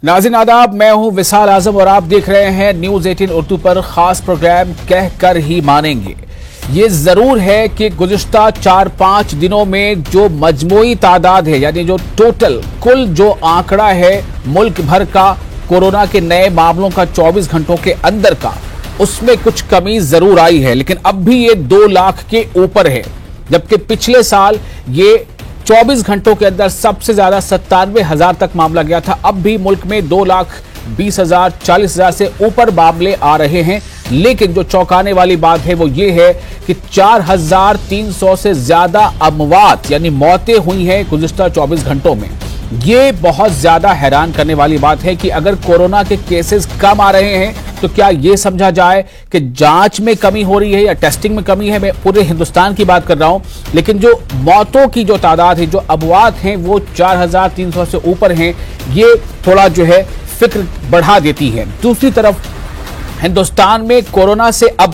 नाज़रीन आदाब, मैं हूं विसाल आजम और आप देख रहे हैं न्यूज 18 उर्दू पर खास प्रोग्राम कह कर ही मानेंगे। ये जरूर है कि गुज़िश्ता 4-5 दिनों में जो मजमूई तादाद है, यानी जो टोटल कुल जो आंकड़ा है मुल्क भर का कोरोना के नए मामलों का 24 घंटों के अंदर का, उसमें कुछ कमी जरूर आई है, लेकिन अब भी ये 2 लाख के ऊपर है। जबकि पिछले साल ये 24 घंटों के अंदर सबसे ज्यादा 97,000 तक मामला गया था। अब भी मुल्क में 2,20,000 40,000 से ऊपर मामले आ रहे हैं। लेकिन जो चौंकाने वाली बात है वो ये है कि 4,300 से ज्यादा अमवात यानी मौतें हुई हैं गुज़िश्ता 24 घंटों में। ये बहुत ज्यादा हैरान करने वाली बात है कि अगर कोरोना के केसेस कम आ रहे हैं तो क्या ये समझा जाए कि जांच में कमी हो रही है या टेस्टिंग में कमी है। मैं पूरे हिंदुस्तान की बात कर रहा हूं, लेकिन जो मौतों की जो तादाद है, जो अमवात हैं, वो 4,300 से ऊपर हैं। ये थोड़ा जो है फिक्र बढ़ा देती है। दूसरी तरफ हिंदुस्तान में कोरोना से अब